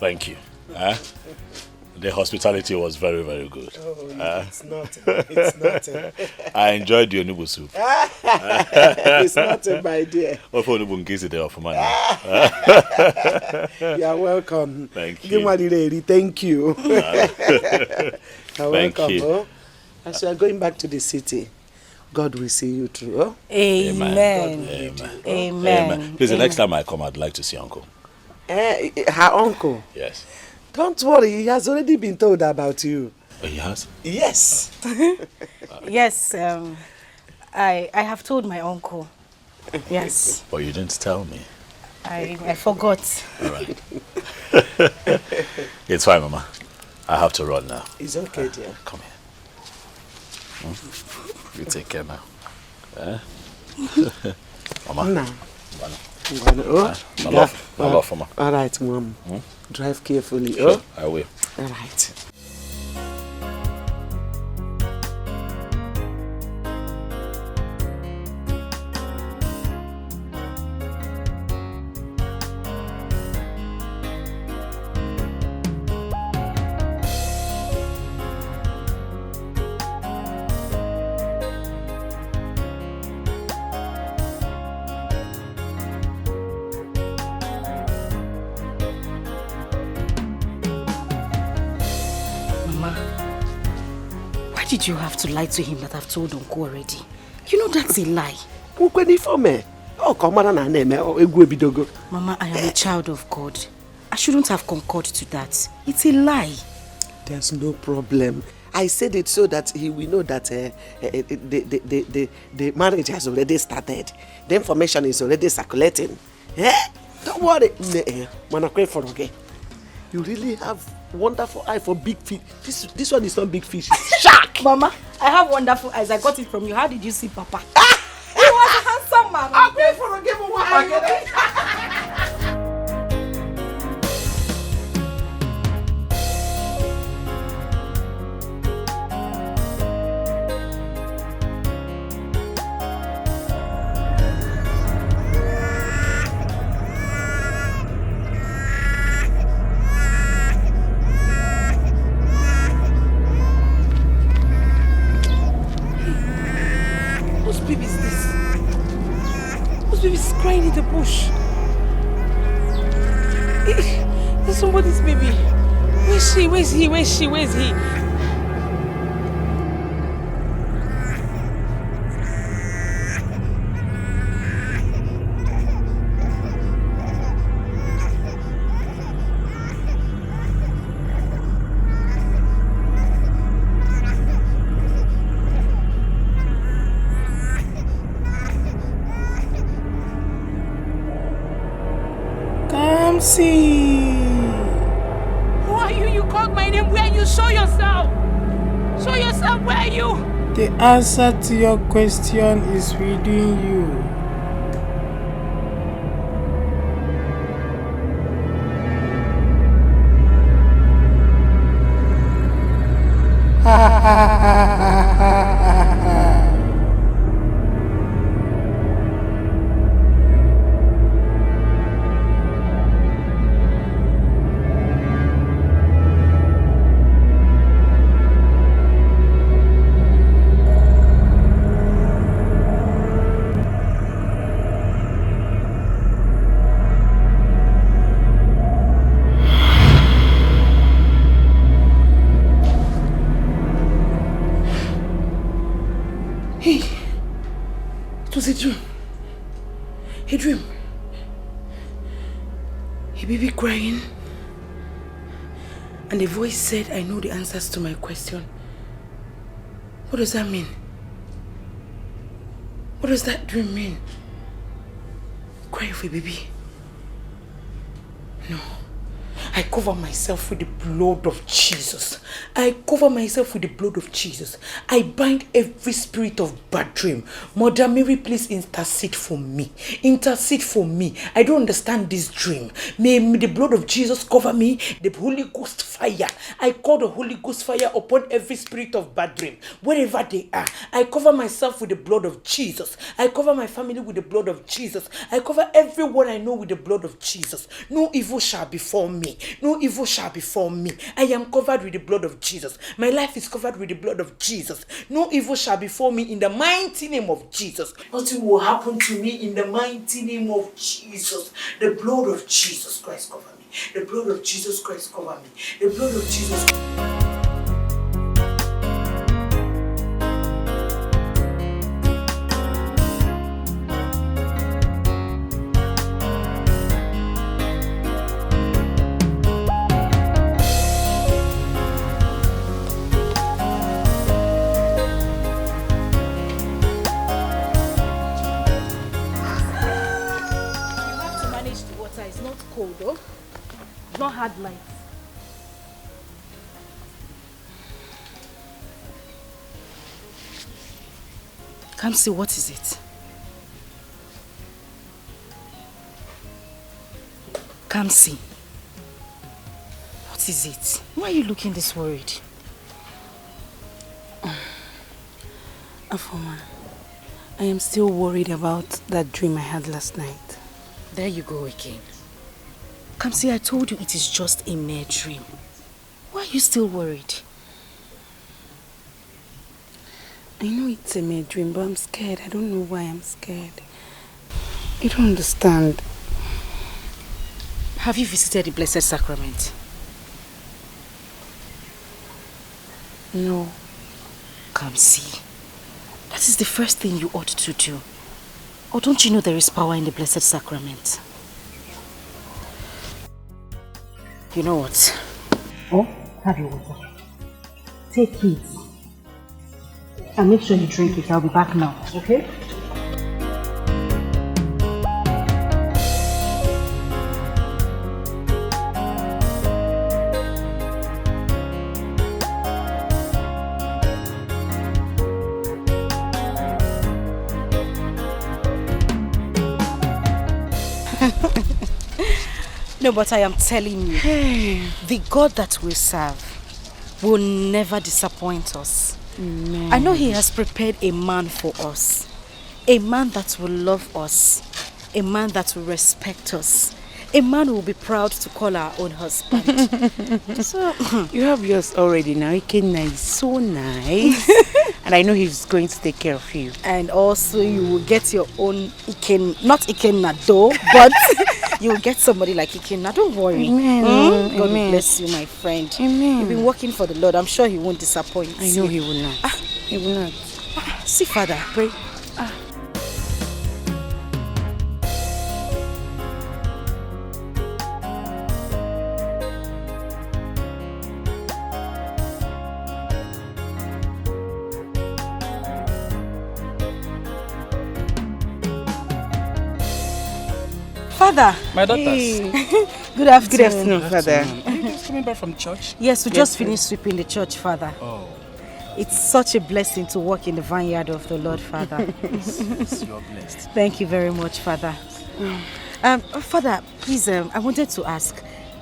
Thank you. The hospitality was very, very good. Oh, it's not. It's not. I enjoyed the onubu soup. It's not, my dear. What for onubu ngisi there for money? You are welcome. Thank you. Thank you. You're welcome. You. Oh? As you are going back to the city, God will see you through. Oh? Amen. Amen. Please, the next time I come, I'd like to see Uncle. Her uncle? Yes. Don't worry, he has already been told about you. Oh, he has? Yes. Yes, I have told my uncle. Yes. But you didn't tell me. I forgot. All right. It's fine, Mama. I have to run now. It's okay, dear. Come here. You take care now. Mama. No. My love, Mama. All right, Mom. Drive carefully. Sure, Oh? I will. All right. Why did you have to lie to him that I've told Uncle already? You know that's a lie. Mama, I am a child of God. I shouldn't have concurred to that. It's a lie. There's no problem. I said it so that he will know that the marriage has already started. The information is already circulating. Don't worry. You really have wonderful eye for big fish. This one is not big fish, it's shark. Mama, I have wonderful eyes. I got it from you. How did you see Papa? He was a handsome man. I'll pay for a game of one. Crying in the bush. There's somebody's baby. Where's she? Where's he? Where's she? Where's he? See. Who are you? You called my name. Where are you? Show yourself. Show yourself. Where are you? The answer to your question is within you. Crying, and the voice said, I know the answers to my question. What does that mean? What does that dream mean? Crying for a baby? No. I cover myself with the blood of Jesus. I cover myself with the blood of Jesus. I bind every spirit of bad dream. Mother Mary, please intercede for me. Intercede for me. I don't understand this dream. May the blood of Jesus cover me. The Holy Ghost fire. I call the Holy Ghost fire upon every spirit of bad dream. Wherever they are. I cover myself with the blood of Jesus. I cover my family with the blood of Jesus. I cover everyone I know with the blood of Jesus. No evil shall befall me. No evil shall befall me. I am covered with the blood of Jesus. My life is covered with the blood of Jesus. No evil shall befall me in the mighty name of Jesus. Nothing will happen to me in the mighty name of Jesus. The blood of Jesus Christ cover me. The blood of Jesus Christ cover me. The blood of Jesus. Not hard lights. Come see, what is it? Come see. What is it? Why are you looking this worried? Afoma, I am still worried about that dream I had last night. There you go again. Come see, I told you it is just a mere dream. Why are you still worried? I know it's a mere dream, but I'm scared. I don't know why I'm scared. I don't understand. Have you visited the Blessed Sacrament? No. Come see. That is the first thing you ought to do. Or don't you know there is power in the Blessed Sacrament? You know what? Oh, have your water. Take it. And make sure you drink it. I'll be back now, okay? No, but I am telling you, the God that we serve will never disappoint us. Amen. I know He has prepared a man for us. A man that will love us. A man that will respect us. A man who will be proud to call our own husband. So, you have yours already now. Ikenna is so nice. And I know he's going to take care of you. And also you will get your own not Ikenna though, but you will get somebody like Ikenna. Don't worry. Amen. God Amen. will bless you, my friend. Amen. You've been working for the Lord. I'm sure He won't disappoint I know He will not. He will not. See, Father, pray. Father. My daughters. Hey. Good afternoon. Good afternoon, Father. Are you guys coming back from church? Yes, we just finished sweeping the church, Father. Oh. It's such a blessing to work in the vineyard of the Lord, Father. Yes, you're blessed. Thank you very much, Father. Father, please, I wanted to ask,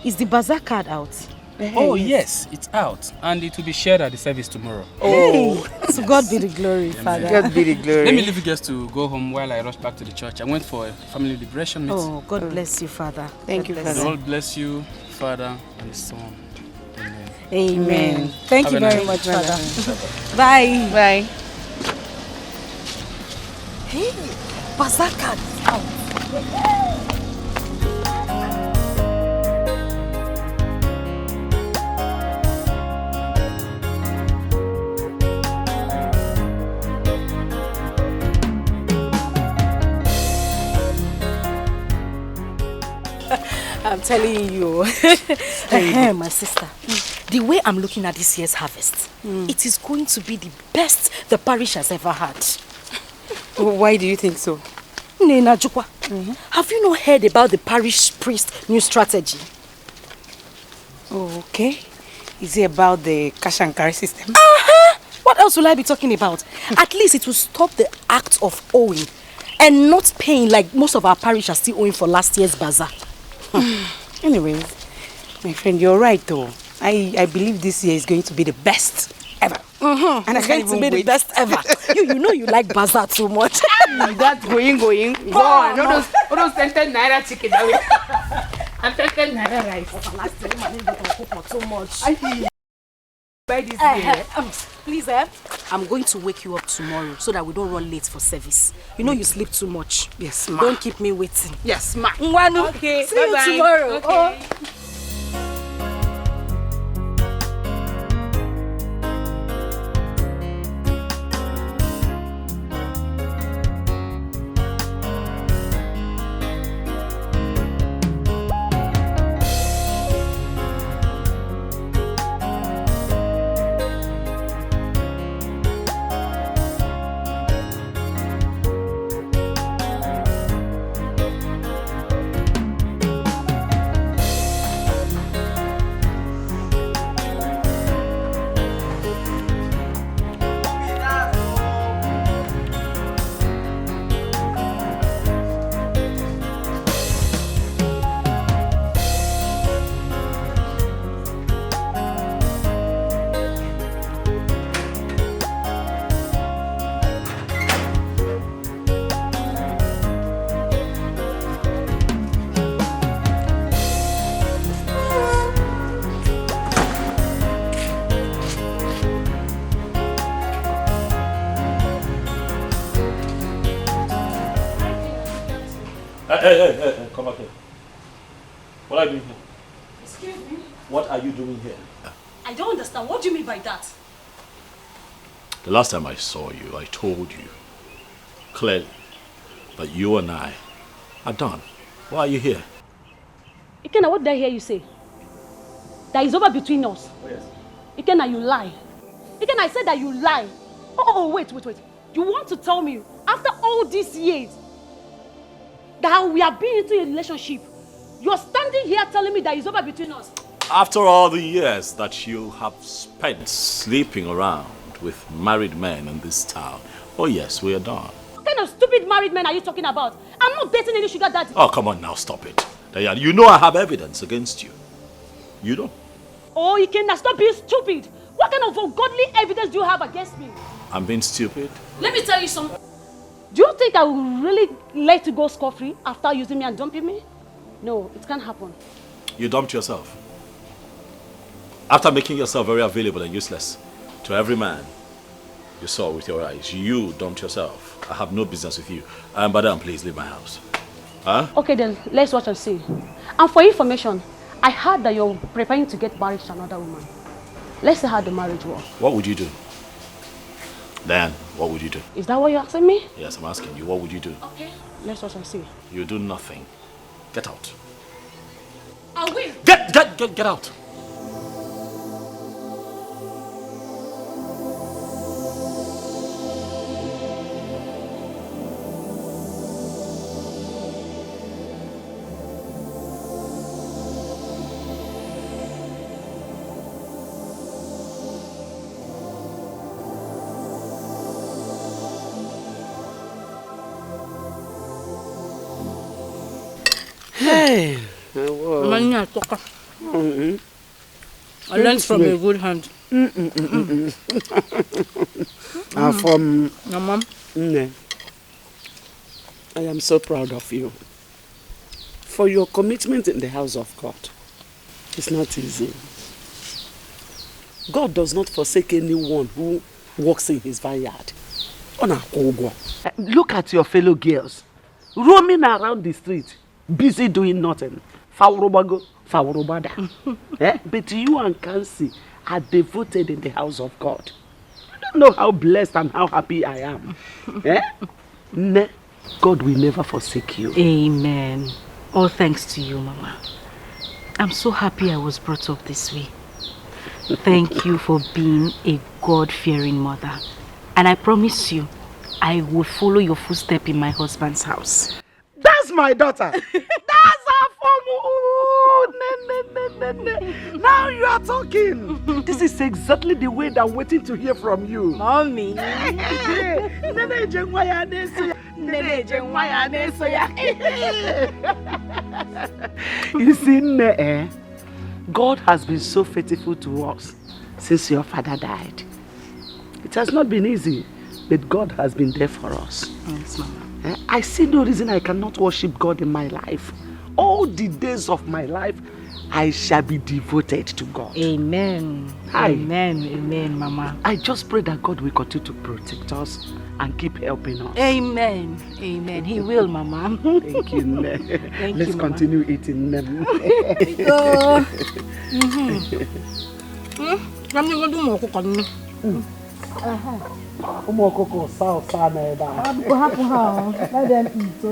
is the bazaar card out? Oh, yes, it's out. And it will be shared at the service tomorrow. Oh, to God be the glory, Father. God be the glory. Let me leave you guys to go home while I rush back to the church. I went for a family liberation meeting. Oh, God bless you, Father. Thank you, The Father. Lord bless you, Father, and the Son. Amen. Amen. Thank you Have a very nice much, Father. Bye. Bye. Hey, bazaar card is out. I'm telling you, my sister, the way I'm looking at this year's harvest, it is going to be the best the parish has ever had. Why do you think so? Nena Jukwa, have you not heard about the parish priest new strategy? Oh, okay. Is it about the cash and carry system? What else will I be talking about? At least it will stop the act of owing and not paying like most of our parish are still owing for last year's bazaar. Anyways, my friend, you're right though. I believe this year is going to be the best ever. And it's going to be the best ever. You know you like bazaar too much. That's going. Go on. All those 10 naira chicken. Affected Naira rice. Last time, I didn't cook for too much. I see. By this day. Please, I'm going to wake you up tomorrow so that we don't run late for service. You know you sleep too much. Yes, ma. Don't keep me waiting. Yes, ma. Okay, see you tomorrow. Okay. Oh. Hey, come back here. What are you doing here? Excuse me? What are you doing here? I don't understand. What do you mean by that? The last time I saw you, I told you clearly that you and I are done. Why are you here? Ikenna, what did I hear you say? That is over between us. Oh, yes. Ikenna, you lie. Ikenna, I said that you lie. Oh, wait. You want to tell me, after all these years, that we have been into a relationship, you're standing here telling me that it's over between us? After all the years that you have spent sleeping around with married men in this town, oh yes, we are done. What kind of stupid married men are you talking about? I'm not dating any sugar daddy. Oh, come on now, stop it. Diane, you know I have evidence against you. You don't? Oh, Ikenna, stop being stupid. What kind of ungodly evidence do you have against me? I'm being stupid? Let me tell you something. Do you think I will really let you go scot-free after using me and dumping me? No, it can't happen. You dumped yourself. After making yourself very available and useless to every man you saw with your eyes, you dumped yourself. I have no business with you. Madam, please leave my house. Huh? Okay then, let's watch and see. And for information, I heard that you're preparing to get married to another woman. Let's see how the marriage works. What would you do? Dan, what would you do? Is that what you're asking me? Yes, I'm asking you. What would you do? Okay, let's watch and see. You do nothing. Get out. I will. Get out. Hey, I learned from a good hand. From Mom. I am so proud of you for your commitment in the house of God. It's not easy. God does not forsake anyone who walks in his vineyard. Look at your fellow girls roaming around the street, busy doing nothing. But you and Kansi are devoted in the house of God. You don't know how blessed and how happy I am. God will never forsake you. Amen. All thanks to you, Mama. I'm so happy I was brought up this way. Thank you for being a God-fearing mother. And I promise you, I will follow your footsteps in my husband's house. That's my daughter. That's Afoma. Now you are talking. This is exactly the way that I'm waiting to hear from you. Mommy. You see, God has been so faithful to us since your father died. It has not been easy, but God has been there for us. Yes, Mama. I see no reason I cannot worship God in my life. all the days of my life, I shall be devoted to God. Amen. Amen. Amen, Mama. I just pray that God will continue to protect us and keep helping us. Amen. Amen. He will, Mama. Thank you, Ne. Thank Let's you, Mama. continue eating them. Let them eat,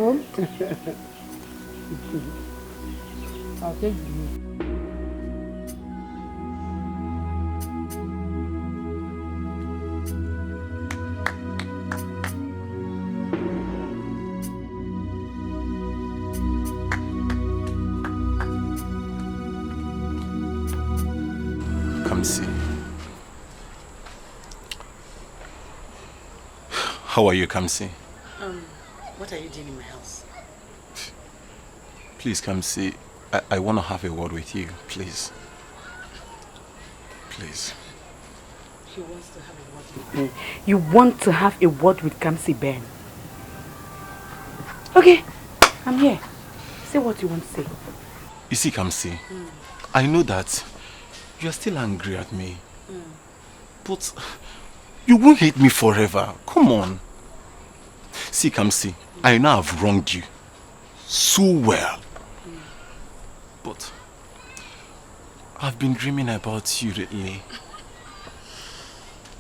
I'll take you. Kamsi. How are you, Kamsi? What are you doing in my house? Please, Kamsi, I want to have a word with you, please. Please. She wants to have a word with me. You want to have a word with Kamsi Ben? Okay, I'm here. Say what you want to say. You see, Kamsi, I know that you're still angry at me. But you won't hate me forever. Come on. See, Kamsi, I know I've wronged you so well. But I've been dreaming about you lately.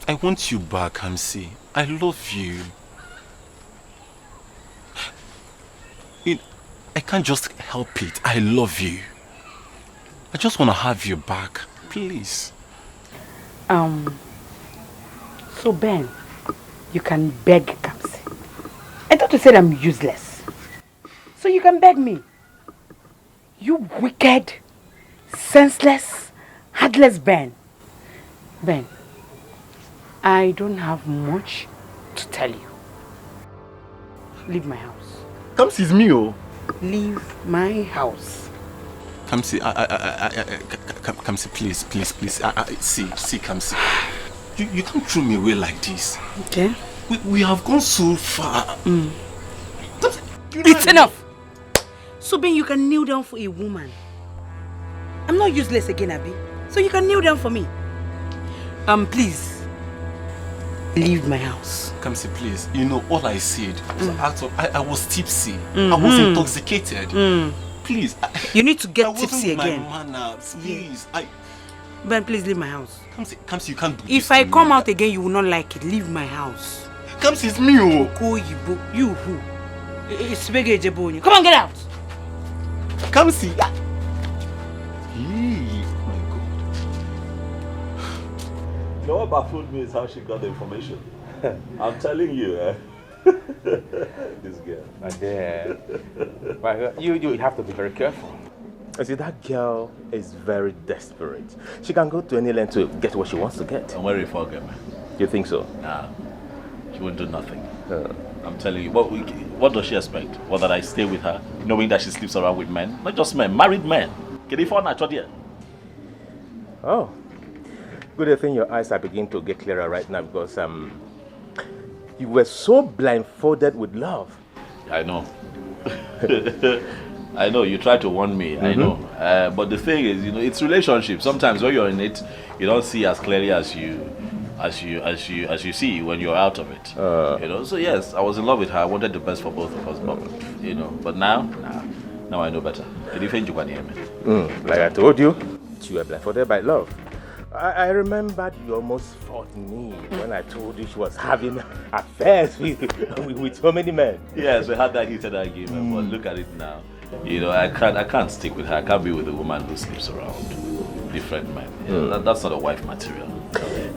I want you back, Kamsi. I love you. I can't just help it. I love you. I just want to have you back. Please. So Ben, you can beg Kamsi. I thought you said I'm useless. So you can beg me. You wicked, senseless, heartless Ben. Ben, I don't have much to tell you. Leave my house. Kamsi is me, oh. Leave my house. Kamsi, Kamsi, please. See, Kamsi. You can't throw me away like this. Okay. We have gone so far. It's enough. So Ben, you can kneel down for a woman. I'm not useless again, Abby. So you can kneel down for me. Please. Leave my house. Kamsi, please. You know, all I said was I was tipsy. I was intoxicated. Please. You need to get tipsy again. My manners. Please. Ben, please leave my house. Kamsi, you can't do this. If I come out again, you will not like it. Leave my house. Kamsi, it's me, oh. You who? It's Bege Jeboni. Come on, get out. Kamsi. Oh my God. You know what baffled me is how she got the information. I'm telling you, this girl. My dear. You have to be very careful. You see, that girl is very desperate. She can go to any length to get what she wants to get. Don't worry for her, man. You think so? Nah, she won't do nothing. I'm telling you. What does she expect? Well, that I stay with her, knowing that she sleeps around with men? Not just men, married men. Oh. Good thing your eyes are beginning to get clearer right now because you were so blindfolded with love. I know. I know, you try to warn me, I know. But the thing is, you know, it's relationship. Sometimes when you're in it, you don't see as clearly as you see when you're out of it. You know, so yes, I was in love with her. I wanted the best for both of us, but you know, but now I know better. Like I told you, you were blindfolded by love. I remembered you almost fought me when I told you she was having affairs with so many men. Yes, we had that heated argument, but look at it now. You know, I can't stick with her. I can't be with a woman who sleeps around different men. You know, that's not a wife material.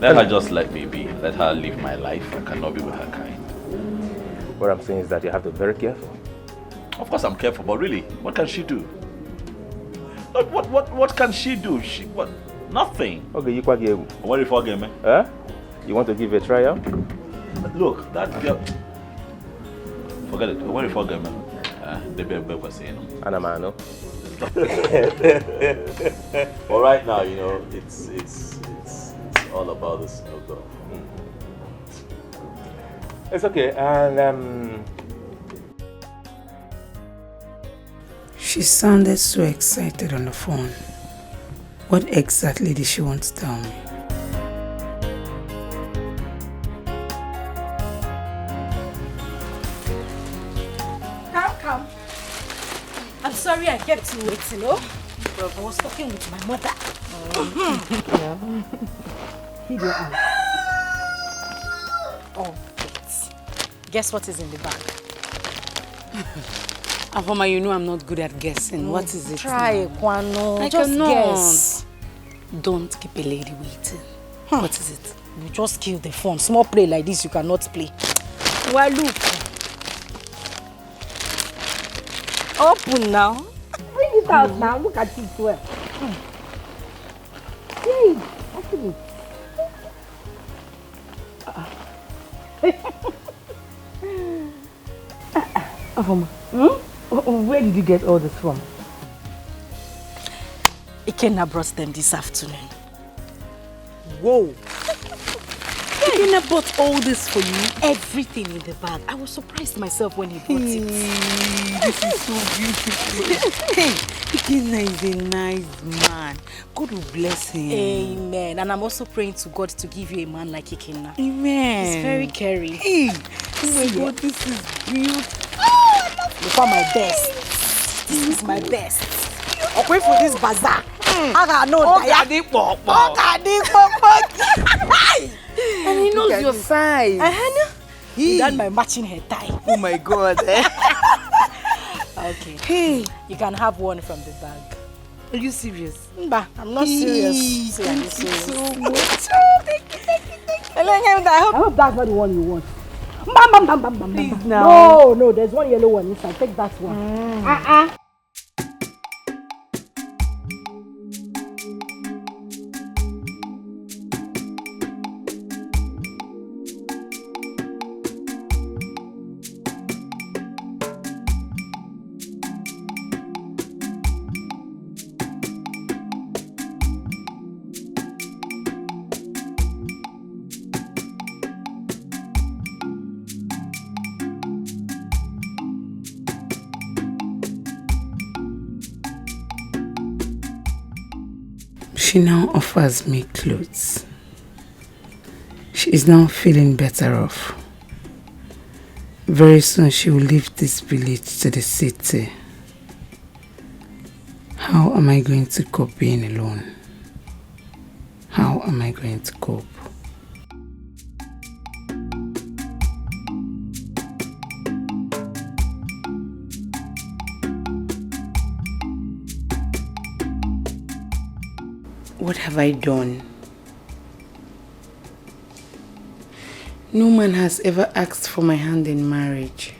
Let her just let me be. Let her live my life. I cannot be with her kind. What I'm saying is that you have to be very careful. Of course I'm careful, but really, what can she do? What can she do? What? Nothing. Okay, you quite give. What if I get me? Huh? You want to give it a try out? Look, that girl. Forget it. What if I get me? The baby was saying. Anamano. Well, right now, you know, it's all about the snow girl. It's okay, and She sounded so excited on the phone. What exactly did she want to tell me? Come. I'm sorry I kept you waiting, oh? I was talking with my mother. Keep your eye. Oh, wait. Guess what is in the bag? Afoma, you know I'm not good at guessing. What is it? Try, Kwano. I just cannot. guess. Don't keep a lady waiting. What is it? You just kill the phone. Small play like this, you cannot play. Well, look. Open now. Bring it out now. Look at it well. Hey, open it. Afoma, where did you get all this from? Ikenna brought them this afternoon. Whoa! Ikenna bought all this for you? Everything in the bag. I was surprised myself when he brought it. This is so beautiful. Hey, Ikenna is a nice man. God will bless him. Amen. And I'm also praying to God to give you a man like Ikenna. Amen. He's very caring. Hey, oh my God, this is beautiful. You found my best. This is my best. I'll wait for this bazaar. I got no and he knows your size. That's my matching hair tie. Oh my God. Okay. Hey, you can have one from the bag. Are you serious? Mba, I'm not serious. Thank you so much. I hope that's not the one you want. Please now. No, there's one yellow one inside. Take that one. She now offers me clothes. She is now feeling better off. Very soon she will leave this village to the city. How am I going to cope being alone? How am I going to cope? What have I done? No man has ever asked for my hand in marriage.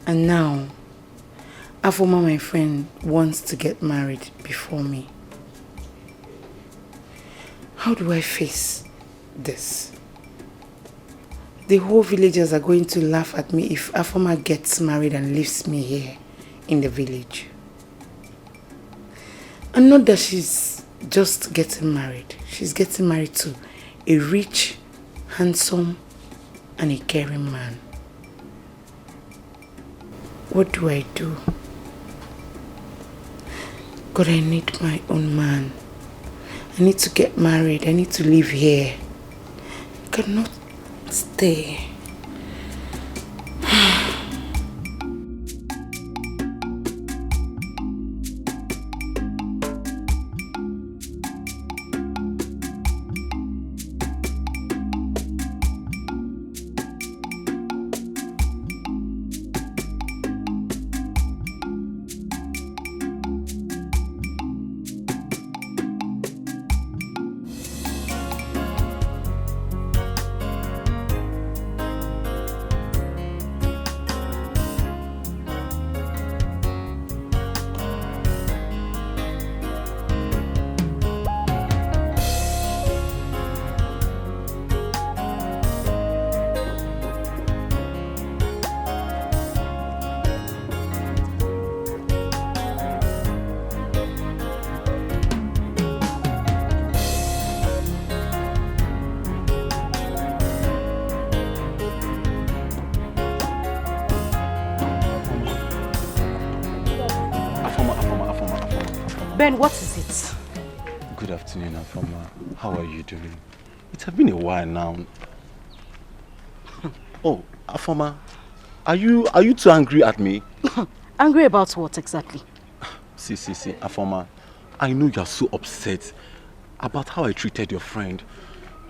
And now, Afoma, my friend, wants to get married before me. How do I face this? The whole villagers are going to laugh at me if Afoma gets married and leaves me here in the village. And not that she's just getting married. She's getting married to a rich, handsome, and a caring man. What do I do? God, I need my own man. I need to get married. I need to live here. I cannot stay. Ben, what is it? Good afternoon, Afoma. How are you doing? It has been a while now. Oh, Afoma, are you too angry at me? Angry about what exactly? See, Afoma, I know you are so upset about how I treated your friend,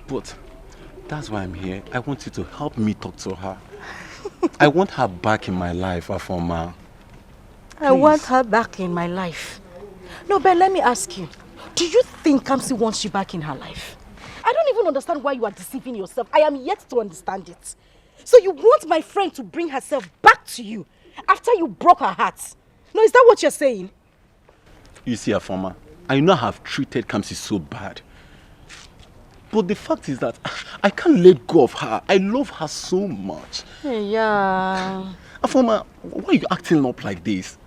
but that's why I'm here. I want you to help me talk to her. I want her back in my life, Afoma. I want her back in my life. No, Ben, let me ask you. Do you think Kamsi wants you back in her life? I don't even understand why you are deceiving yourself. I am yet to understand it. So you want my friend to bring herself back to you after you broke her heart? No, is that what you're saying? You see, Afoma, I know I have treated Kamsi so bad. But the fact is that I can't let go of her. I love her so much. Yeah. Afoma, why are you acting up like this?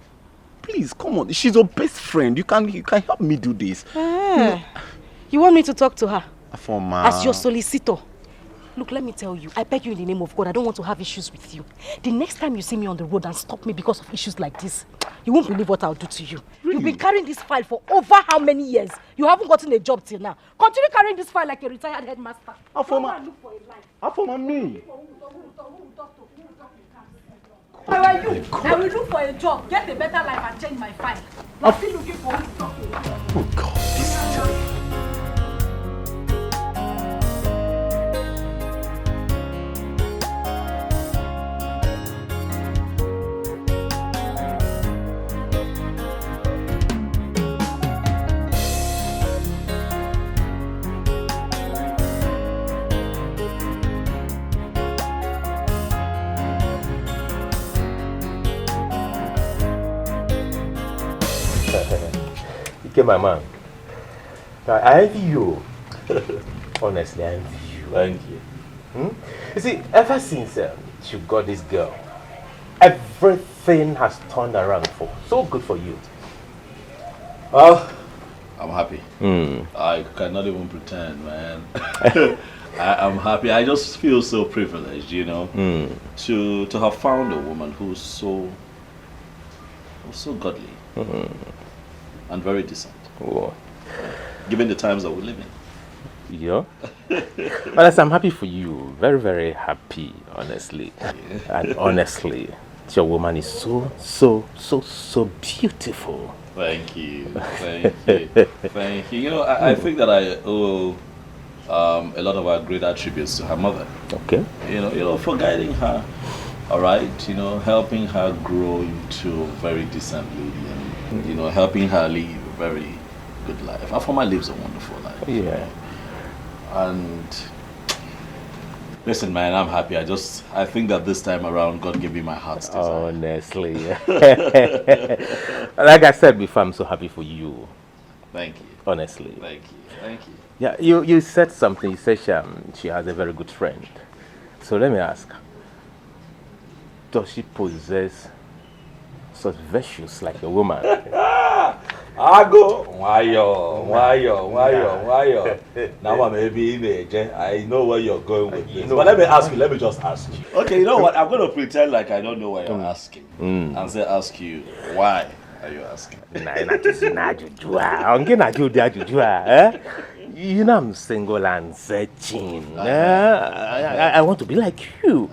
Please, come on. She's your best friend. You can help me do this. You want me to talk to her? Afoma. As your solicitor. Look, let me tell you, I beg you in the name of God, I don't want to have issues with you. The next time you see me on the road and stop me because of issues like this, you won't believe what I'll do to you. Really? You've been carrying this file for over how many years? You haven't gotten a job till now. Continue carrying this file like a retired headmaster. Afoma. Look for a life. Afoma, me. Where are you? I will look for a job, get a better life and change my file. I'm still looking for who to talk to. Oh God, this is terrible. Okay, my man. I envy you. Honestly, I envy you. Thank you. You see, ever since you got this girl, everything has turned around for so good for you. Well, I'm happy. I cannot even pretend, man. I'm happy. I just feel so privileged, you know, to have found a woman who's so godly. And very decent. Oh. Given the times that we live in. Yeah. Well, I'm happy for you. Very, very happy, honestly. And honestly, your woman is so beautiful. Thank you. Thank you. You know, I think that I owe a lot of our great attributes to her mother. Okay. You know, for guiding her, all right, you know, helping her grow into a very decent lady and, you know, helping her live a very good life. Afoma lives a wonderful life. Yeah. And listen, man, I'm happy. I think that this time around, God gave me my heart's desire. Honestly. Like I said before, I'm so happy for you. Thank you. Honestly. Thank you. Yeah, you said something. You said she has a very good friend. So let me ask. Does she possess such virtues like a woman? Ago, wayo. Now I'm maybe in the I know where you're going with this. But let me just ask you. Okay, you know what? I'm going to pretend like I don't know why you're asking. And ask you, why are you asking? You know I'm single and searching. I want to be like you.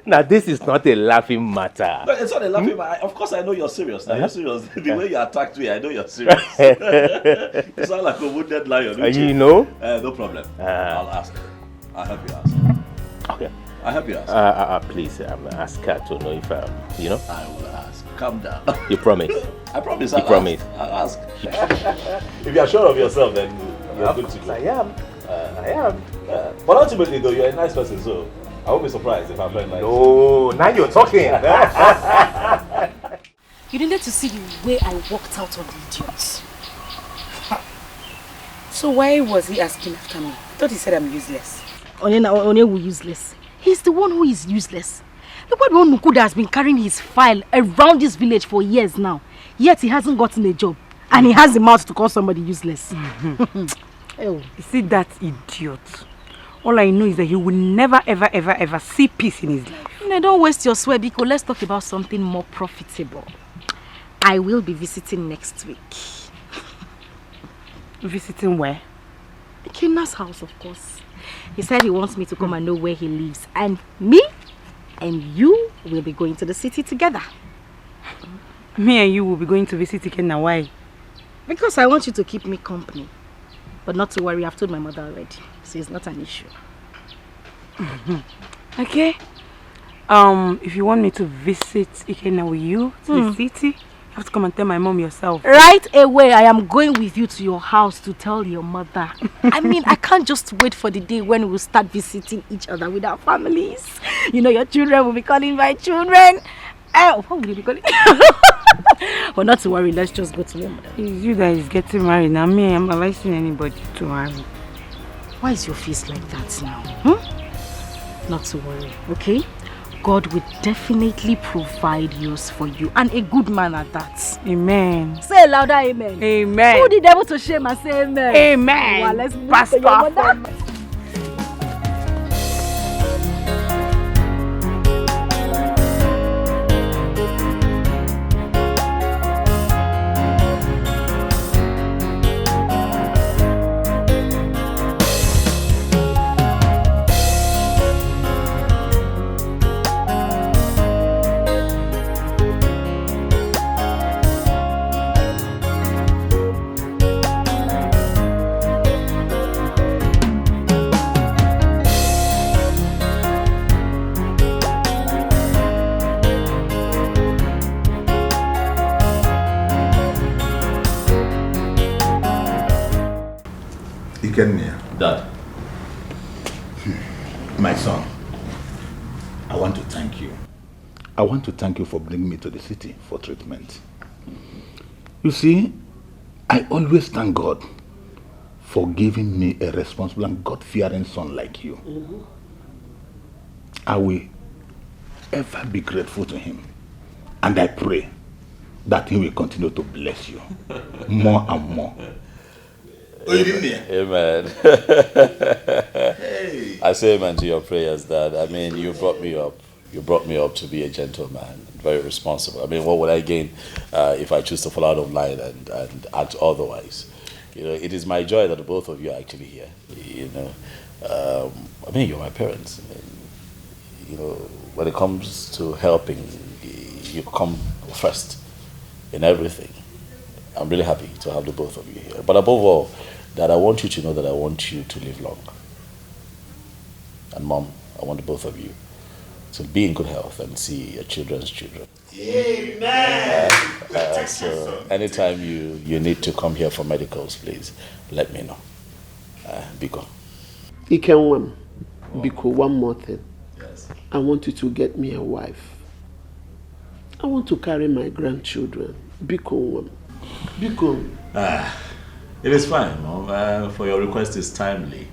Now this is not a laughing matter. No, it's not a laughing matter. Of course I know you're serious. You're serious. The way you attacked me, I know you're serious. You sound like a wounded lion. You know? No problem. I'll ask. I'll help you ask. Okay. I'll help you ask. Please, ask her to know if you know. I will ask. Calm down. You promise? I promise. You promise? I'll ask. If you're sure of yourself, then you're good to go. I am. But ultimately, though, you're a nice person, so I won't be surprised if I'm not nice. No, now you're talking. You needed to see the way I walked out on the idiots. So why was he asking after me? I thought he said I'm useless. Onye useless. He's the one who is useless. Look what one Mukuda has been carrying his file around this village for years now. Yet he hasn't gotten a job. And he has the mouth to call somebody useless. You see that idiot? All I know is that he will never, ever see peace in his life. No, don't waste your swear, Biko. Let's talk about something more profitable. I will be visiting next week. Visiting where? Ikenna's house, of course. He said he wants me to come and know where he lives. And me and you will be going to the city together. Me and you will be going to visit Ikenna. Why? Because I want you to keep me company. But not to worry, I've told my mother already. So it's not an issue. Okay. If you want me to visit Ikenna with you to the city, you have to come and tell my mom yourself. Right away, I am going with you to your house to tell your mother. I mean, I can't just wait for the day when we'll start visiting each other with our families. You know, your children will be calling my children. What will you be calling? But not to worry, let's just go to your mother. It's you that is getting married. Now me, I'm advising anybody to marry. Why is your face like that now? Not to worry, okay? God will definitely provide yours for you, and a good man at that. Amen. Say louder, amen. Amen. Put the devil to shame and say amen. Amen. Well, let's move Pastor to your mother. Dad. My son, I want to thank you. I want to thank you for bringing me to the city for treatment. You see, I always thank God for giving me a responsible and God-fearing son like you. I will ever be grateful to him. And I pray that he will continue to bless you more and more. Amen. Hey. I say amen to your prayers, Dad. I mean, you brought me up. You brought me up to be a gentleman, very responsible. I mean, what would I gain if I choose to fall out of line and act otherwise? You know, it is my joy that the both of you are actually here. You know, I mean, you're my parents. I mean, you know, when it comes to helping, you come first in everything. I'm really happy to have the both of you here. But above all, that I want you to know that I want you to live long. And Mom, I want the both of you to be in good health and see your children's children. Amen. So anytime you need to come here for medicals, please let me know. Biko. Ikenwam, Biko, one more thing. Yes. I want you to get me a wife. I want to carry my grandchildren. Biko. It is fine, Mom. For your request is timely.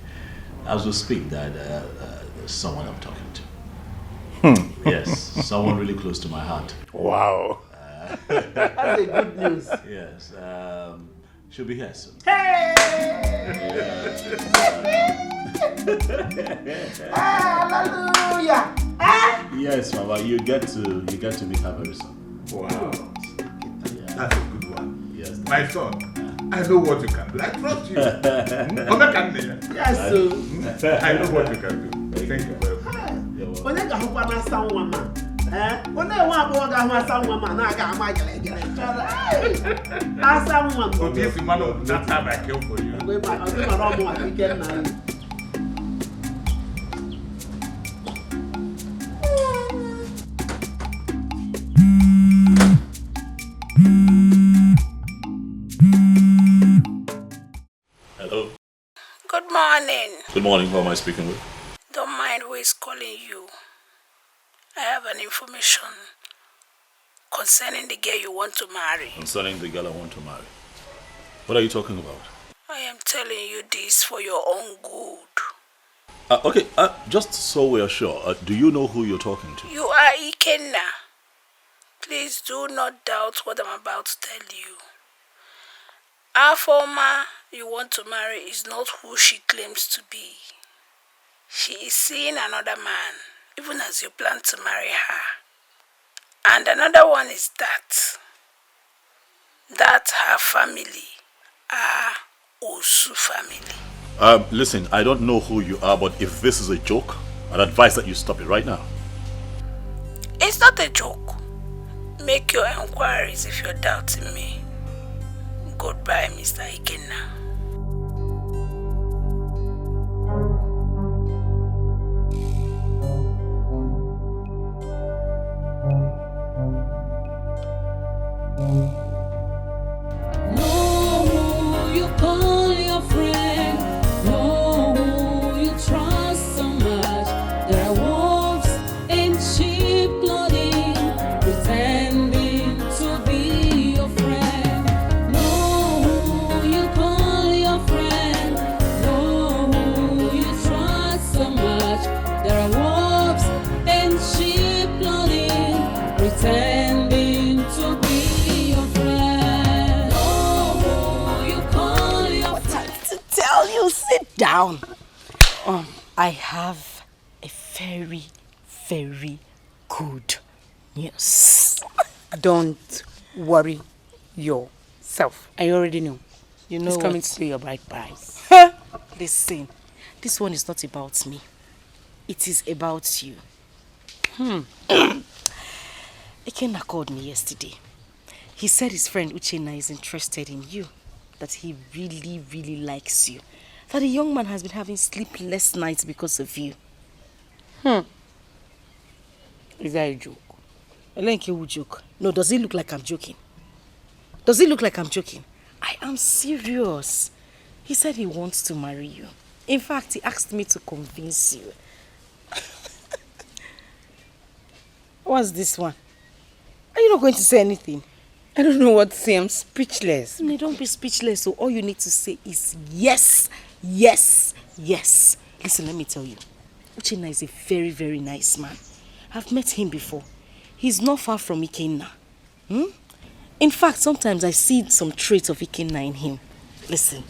As we speak, that there's someone I'm talking to. Yes, someone really close to my heart. Wow. That's a good news. Yes. She'll be here soon. Hey! Hallelujah! Yes, Mama. You get to meet her very soon. Wow. That's a good one. Yes. My son. I know what you can do. I trust you. Yes, sir. I know what you can do. Thank you very much. When I got one someone, when I want to go to someone, I got my someone. Oh, this man, that time I came for you. Good morning. Good morning. Who am I speaking with? Don't mind who is calling you. I have an information concerning the girl you want to marry. Concerning the girl I want to marry. What are you talking about? I am telling you this for your own good. Okay, just so we are sure, do you know who you're talking to? You are Ikenna. Please do not doubt what I'm about to tell you. Afoma you want to marry is not who she claims to be. She is seeing another man, even as you plan to marry her. And another one is that that her family are Osu family. Listen, I don't know who you are, but if this is a joke, I'd advise that you stop it right now. It's not a joke. Make your inquiries if you're doubting me. Goodbye, Mr. Ikenna. Down. I have a very, very good news. Don't worry yourself. I already know. You know it's what? coming to see your bride price. Listen, this one is not about me. It is about you. Ikenna called me yesterday. He said his friend Uchenna is interested in you. That he really, really likes you. That the young man has been having sleepless nights because of you. Is that a joke? Elenke will joke. No, does it look like I'm joking? Does it look like I'm joking? I am serious. He said he wants to marry you. In fact, he asked me to convince you. What's this one? Are you not going to say anything? I don't know what to say. I'm speechless. No, don't be speechless. So all you need to say is yes, yes, yes. Listen, let me tell you. Uchenna is a very, very nice man. I've met him before. He's not far from Ikenna. In fact, sometimes I see some traits of Ikenna in him. Listen,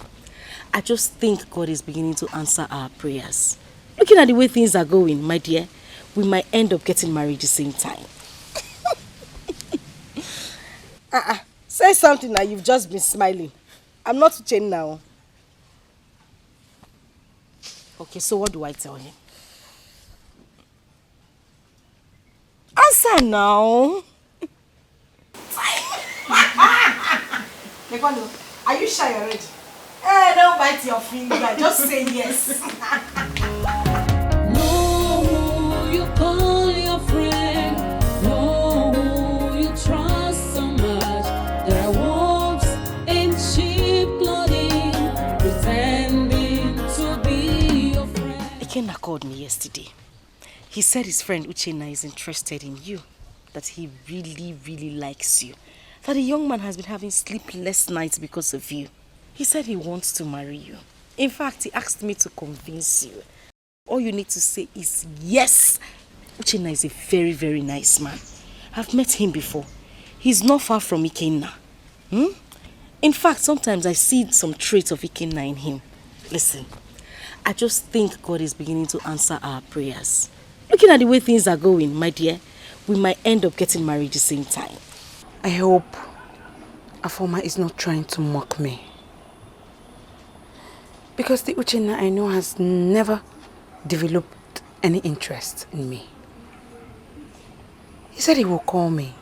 I just think God is beginning to answer our prayers. Looking at the way things are going, my dear, we might end up getting married the same time. Say something now, you've just been smiling. I'm not Uchenna now. Okay, so what do I tell him? Answer now. Are you shy already? Hey, don't bite your finger. Just say yes. No, you call your friend. No, you trust so much. There are wolves in sheep clothing, pretending to be your friend. Ikenna called me yesterday. He said his friend Uchenna is interested in you. That he really, really likes you. That the young man has been having sleepless nights because of you. He said he wants to marry you. In fact, he asked me to convince you. All you need to say is yes. Uchenna is a very, very nice man. I've met him before. He's not far from Ikenna. In fact, sometimes I see some traits of Ikenna in him. Listen, I just think God is beginning to answer our prayers. Looking at the way things are going, my dear, we might end up getting married the same time. I hope Afoma is not trying to mock me. Because the Uchenna I know has never developed any interest in me. He said he will call me.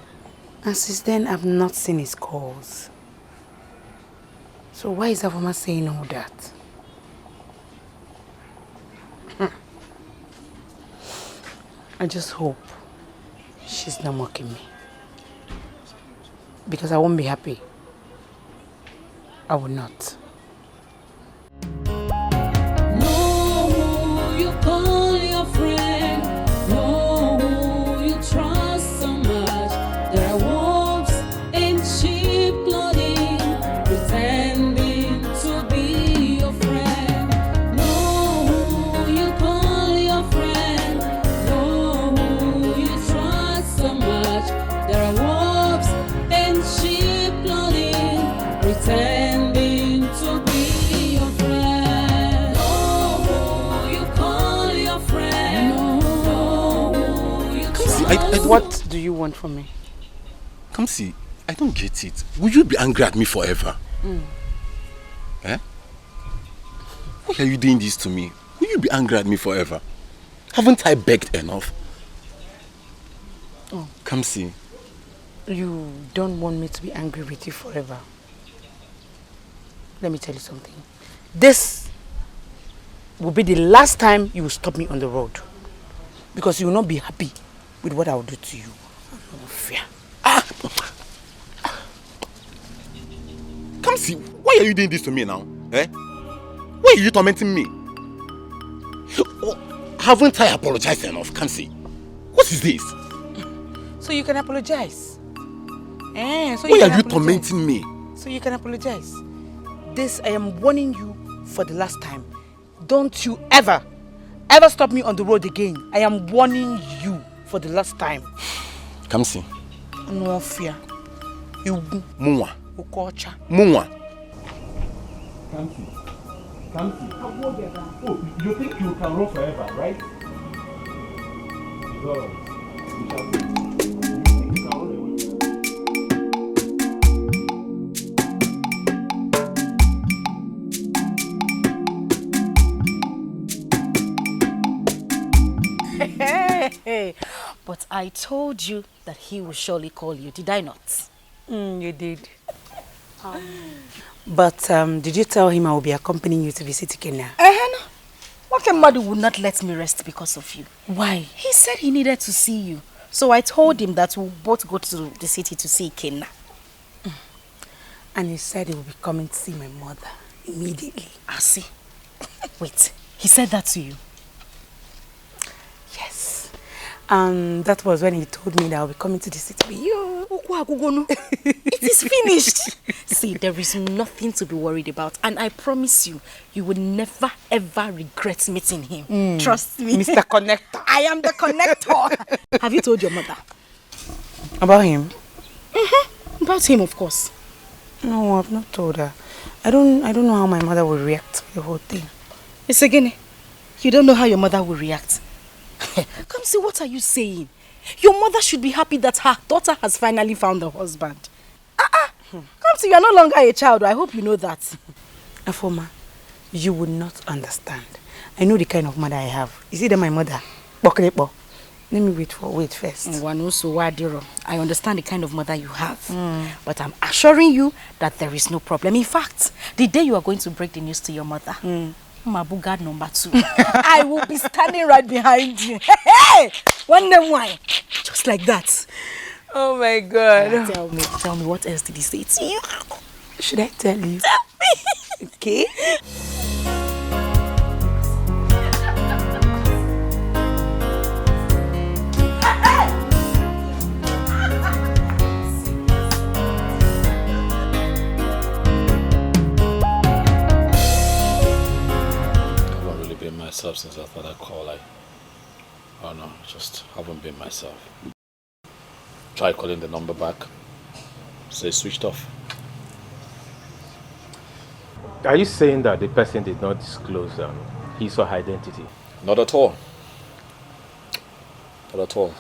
And since then, I've not seen his calls. So why is Afoma saying all that? I just hope she's not mocking me. Because I won't be happy. I will not. No, you call your friend. No, you trust so much. There are wolves in sheep clothing, pretending to be your friend. No, you call your friend. No, you trust so much. There are wolves in sheep clothing, pretending to be your friend. Oh, you call your friend. No, you See, what do you want from me? Come see, I don't get it. Will you be angry at me forever? Eh? Why are you doing this to me? Will you be angry at me forever? Haven't I begged enough? Oh. Come see. You don't want me to be angry with you forever. Let me tell you something. This will be the last time you will stop me on the road. Because you will not be happy with what I will do to you. No fear. Come see. Why are you doing this to me now? Eh? Why are you tormenting me? Oh, haven't I apologized enough? Come see. What is this? So you can apologize. Why are you tormenting me? So you can apologize. This, I am warning you for the last time. Don't you ever stop me on the road again. I am warning you for the last time. Come see. No fear. You Mwa. Ukocha. Mwa. Come see. Come see. Oh, you think you can run forever, right? God. Hey, but I told you that he will surely call you, did I not? You did. But did you tell him I will be accompanying you to visit Kenya? No. What somebody would not let me rest because of you? Why? He said he needed to see you. So I told him that we'll both go to the city to see Kenya. And he said he will be coming to see my mother immediately. I see. Wait, he said that to you? Yes. And that was when he told me that I'll be coming to the city with you. It is finished. See, there is nothing to be worried about. And I promise you, you will never ever regret meeting him. Trust me. Mr. Connector. I am the connector. Have you told your mother? About him? About him, of course. No, I've not told her. I don't know how my mother will react to the whole thing. It's again. You don't know how your mother will react. Come see, what are you saying? Your mother should be happy that her daughter has finally found a husband. Come see, you are no longer a child. I hope you know that. Afoma, you would not understand. I know the kind of mother I have. Is it that my mother? Let me wait first. I understand the kind of mother you have. But I'm assuring you that there is no problem. In fact, the day you are going to break the news to your mother, Mabu guard number 2, I will be standing right behind you. Hey! One day, why? Just like that. Oh my God. Tell me, what else did he say to you? Should I tell you? Tell me. Okay. Myself since I thought I'd call. Oh no, just haven't been myself. Try calling the number back. Say switched off. Are you saying that the person did not disclose his or her identity? Not at all. Not at all.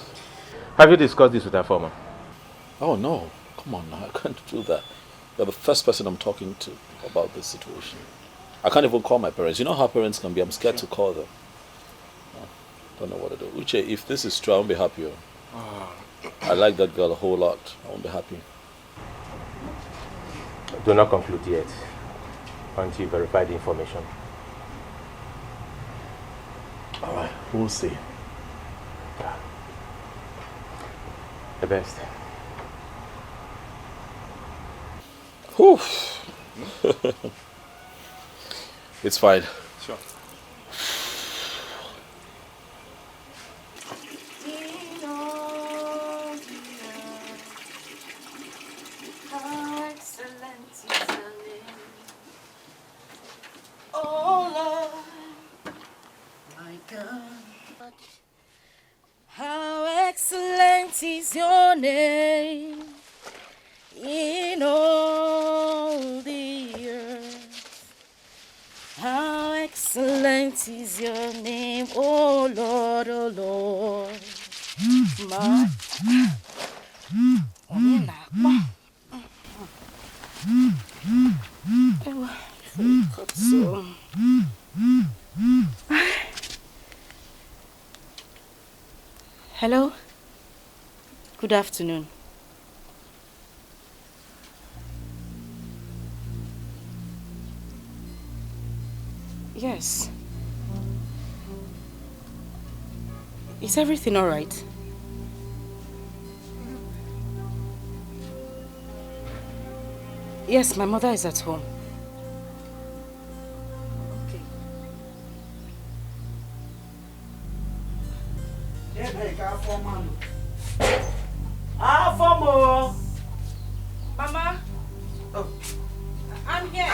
Have you discussed this with Afoma? Oh no, come on now, I can't do that. You're the first person I'm talking to about this situation. I can't even call my parents. You know how parents can be. I'm scared to call them. Don't know what to do. Uche, if this is true, I won't be happy. I like that girl a whole lot. I won't be happy. Do not conclude yet until you verify the information. Alright, we'll see. The best. Whew. It's fine. Sure. Oh Lord, my God, how excellent is your name in all the earth. How excellent is your name, oh Lord, oh Lord. Hello? Good afternoon. Yes. Is everything all right? Yes, my mother is at home. Okay. Afoma! Mama? Oh. I'm here.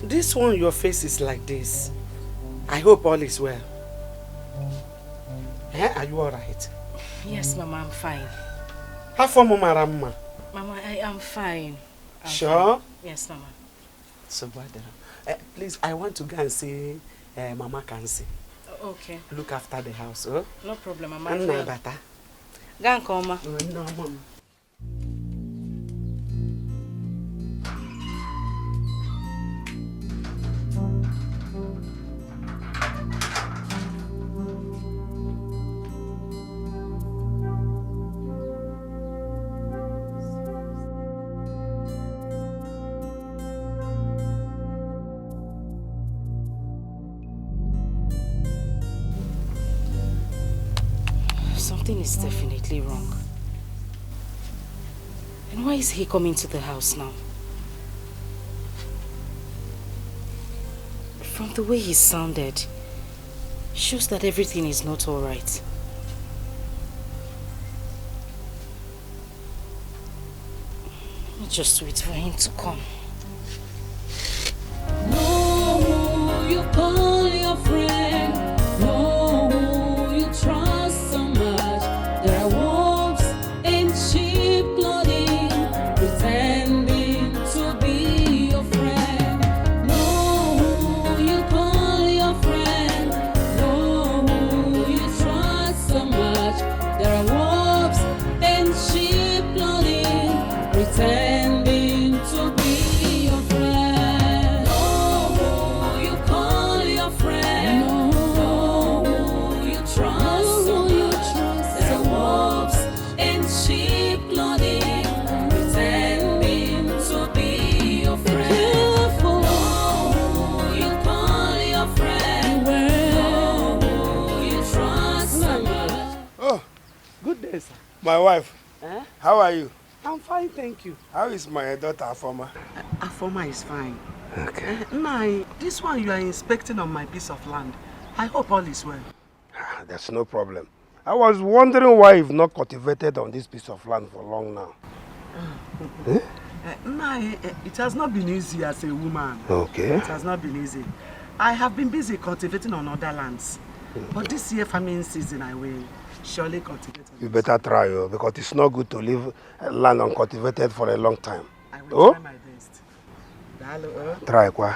This one, your face is like this. I hope all is well. Are you alright? Yes, Mama, I'm fine. Afoma Marama. Mama, I am fine. Sure? Fine. Yes, Mama. So, please, I want to go and see Mama Kansi. Okay. Look after the house, oh? No problem, Mama. Anna Bata. Go and come, Mama. No, Mama. Something is definitely wrong. And why is he coming to the house now? From the way he sounded, shows that everything is not all right. Let me just wait for him to come. Know who you call your friend. Know who you trust so much. There are wolves in sheep clothing, pretending to be your friend. Know who you call your friend. Know who you trust so much. There are wolves in sheep clothing, pretending to be your friend. Know who you call your friend. Know who you trust so much. There are wolves in sheep clothing, pretending to be your friend. Know who you call your friend. Know who you trust so much. Oh, Good day, sir. my wife. Eh? How are you? I'm fine, thank you. How is my daughter Afoma? Afoma is fine. Okay. Nai, this one you are inspecting on my piece of land. I hope all is well. That's no problem. I was wondering why you've not cultivated on this piece of land for long now. Nai, it has not been easy as a woman. Okay. It has not been easy. I have been busy cultivating on other lands. But this year farming season, I will surely cultivate. You better try, because it's not good to leave land uncultivated for a long time. I will try my best. Try, kwa.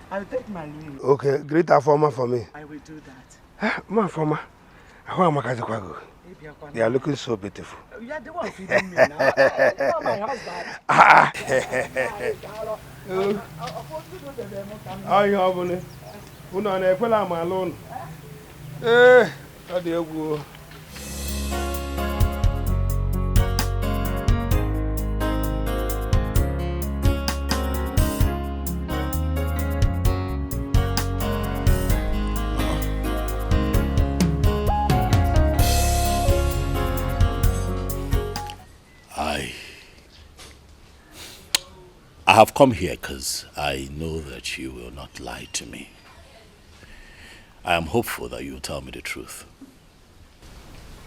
I will take my leave. Okay, greet Afoma for me. I will do that. Ma Afoma, how am I? They are looking so beautiful. You are the one feeding me now. You are my husband. How you having? Uno na ekwela am alone. Eh, ọ dị egwu. I have come here because I know that you will not lie to me. I am hopeful that you will tell me the truth.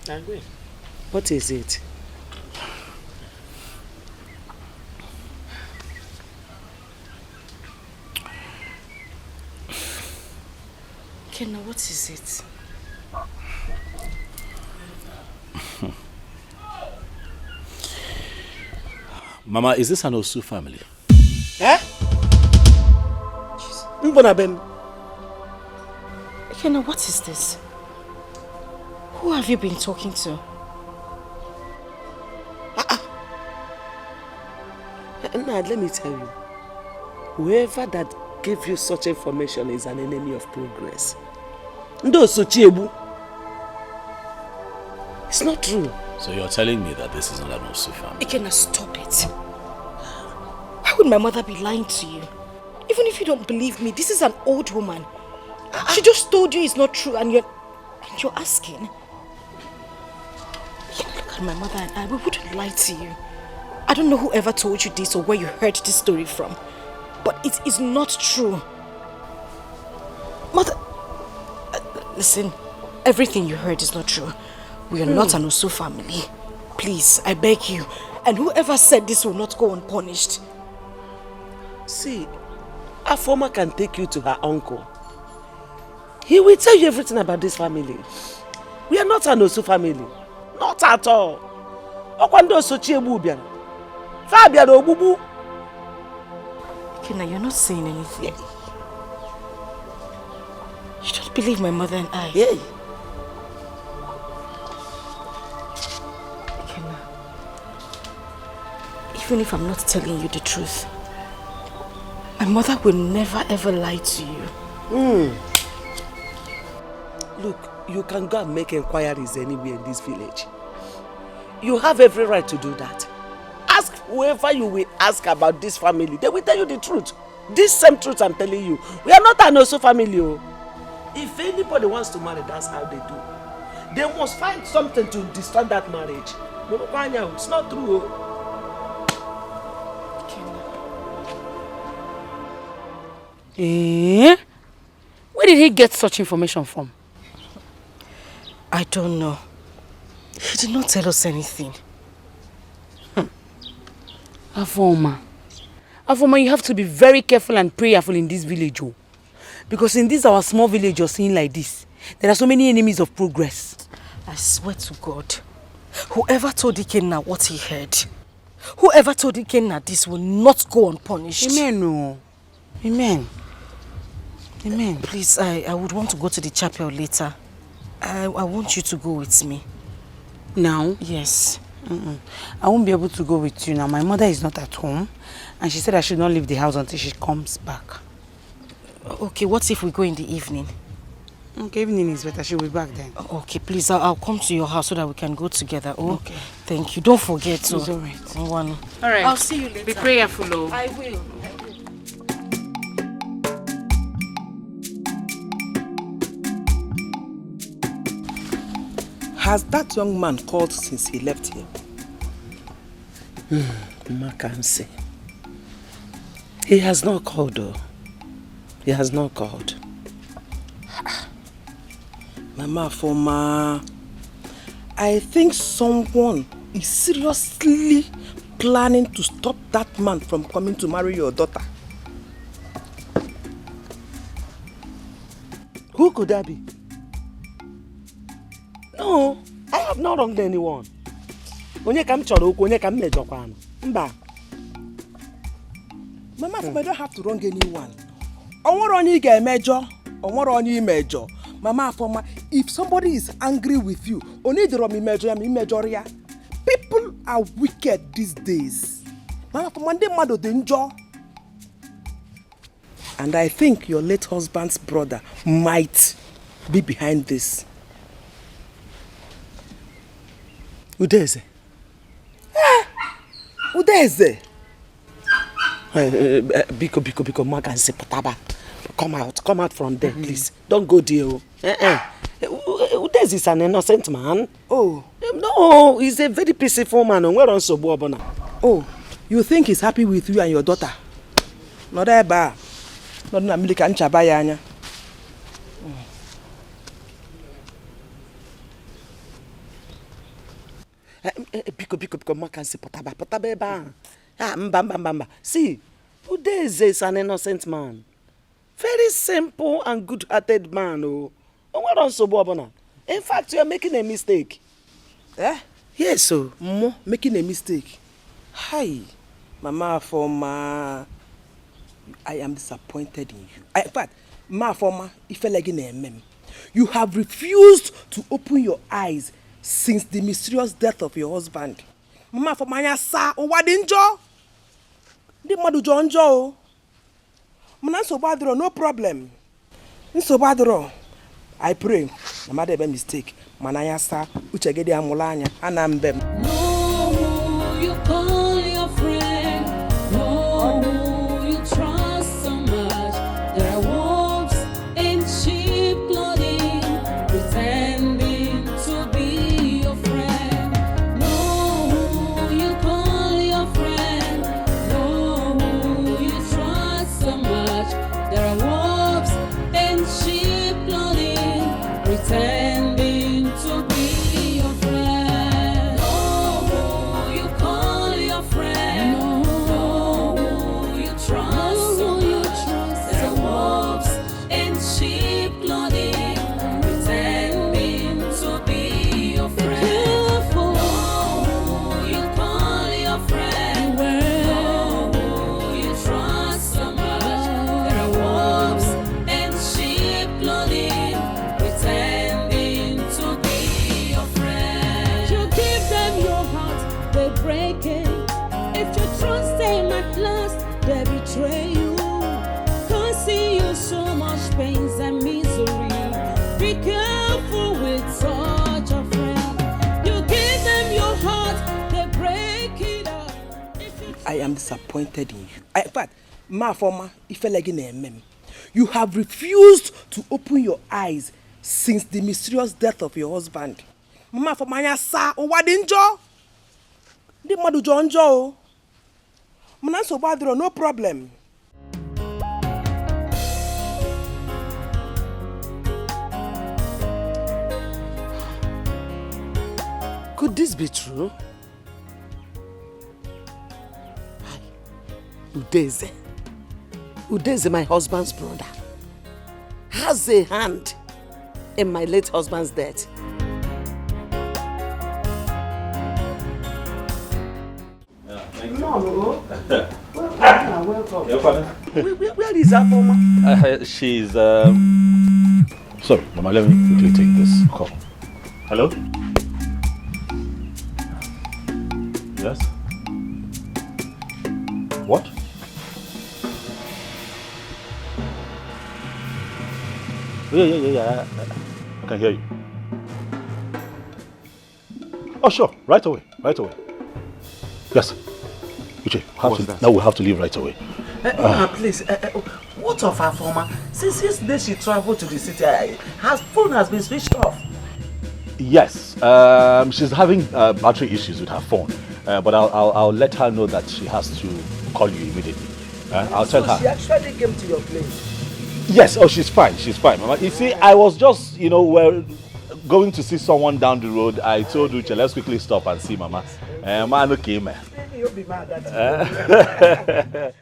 I will. What is it? Kenna, what is it? Mama, is this an Osu family? Eh? Kenna, what is this? Who have you been talking to? Now, let me tell you. Whoever that gave you such information is an enemy of progress. It's not true. So you're telling me that this is not an Osu family? Ikenna, stop it. Why would my mother be lying to you? Even if you don't believe me, this is an old woman. She just told you it's not true and you're asking. Yeah, look at my mother and I, we wouldn't lie to you. I don't know whoever told you this or where you heard this story from, but it is not true. Mother, listen, everything you heard is not true. We are not an Osu family. Please, I beg you. And whoever said this will not go unpunished. See, Afoma can take you to her uncle. He will tell you everything about this family. We are not an Osu family. Not at all. Ikenna, you're not saying anything. Yeah. You don't believe my mother and I? Yeah. Ikenna, even if I'm not telling you the truth, my mother will never ever lie to you. Look, you can go and make inquiries anywhere in this village. You have every right to do that. Ask whoever you will ask about this family. They will tell you the truth. This same truth I'm telling you. We are not an Osu family. If anybody wants to marry, that's how they do. They must find something to destroy that marriage. It's not true. Where did he get such information from? I don't know. He did not tell us anything. Afoma, you have to be very careful and prayerful in this village. Because in this our small village you're seeing like this, there are so many enemies of progress. I swear to God, whoever told Ikenna what he heard, whoever told Ikenna this will not go unpunished. Amen. No. Amen. Amen. Please, I would want to go to the chapel later. I want you to go with me. Now? Yes. I won't be able to go with you now. My mother is not at home and she said I should not leave the house until she comes back. Okay, what if we go in the evening? Okay, evening is better. She'll be back then. Okay, please, I'll come to your house so that we can go together. Oh, okay. Thank you. Don't forget. It's all right. All right. I'll see you later. Be prayerful, oh. I will. Has that young man called since he left here? I can't say. He has not called though. He has not called. Mama Afoma, I think someone is seriously planning to stop that man from coming to marry your daughter. Who could that be? No, I have not wronged anyone. Onye kam chọrọ okwu, onye kam mejọkwanụ. Mba. Mama Afoma, I don't have to wrong anyone. Onwere onye ị ga-emejọ, onwere onye imejọ. Mama Afoma, if somebody is angry with you, only the wrong imejọ ya. People are wicked these days. Mama Afoma, ndị mmadụ dị njọ. And I think your late husband's brother might be behind this. Udeze. Udeze. Biko, Magan say potaba. Come out from there, please. Don't go there. Udeze is an innocent man. Oh. No, he's a very peaceful man. Oh, you think he's happy with you and your daughter? Not that bad. Not na milika nchabaya anya. Biko, Magan say potaba eba. Mba. See, Udeze is an innocent man. Very simple and good-hearted man. In fact, you are making a mistake. Yes, so making a mistake. Hi, Mama Afoma. I am disappointed in you. In fact, Mama Afoma, if you like You have refused to open your eyes since the mysterious death of your husband. Mama for my sa o wadinjo. Di madu jonjo. Mna so badro no problem. So badro. I pray. Mama dey be mistake. Manaya sa uchegede amulanya anambem. No, you call your friend. No, you trust so much. There are wolves in sheep clothing, pretending to be your friend. No, you call your friend. No, you trust so much. There are wolves in sheep clothing, pretending to be your friend. No, you call your friend. No, you trust so much. There are wolves in sheep clothing, pretending to be your friend. No, you call your friend. No, you trust so much. There are wolves in sheep clothing, pretending to be your friend. You give them your heart, they break it. If you trust them at last, they betray you. Causing you so much pains and misery. Be careful with such a friend. You give them your heart, they break it up. I am disappointed in you. In fact, ma forma ifelegine. You have refused to open your eyes since the mysterious death of your husband. Mama for my sa o wadinjo. Di madu jonjo. Mna so badro no problem. Could this be true? Udeze, my husband's brother, has a hand in my late husband's death. Welcome. Where is Afoma? She's sorry, Mama, let me quickly take this call. Hello? Yes? What? Yeah. I can hear you. Oh, sure. Right away. Yes. Uche, now we have to leave right away. Please, what of her former? Since yesterday she traveled to the city, her phone has been switched off. Yes. She's having battery issues with her phone. But I'll let her know that she has to call you immediately. I'll tell her. She actually came to your place. Yes, she's fine, Mama. You see, I was just, we're going to see someone down the road. I told Uche, let's quickly stop and see Mama. Man, okay, man. You'll be mad at you.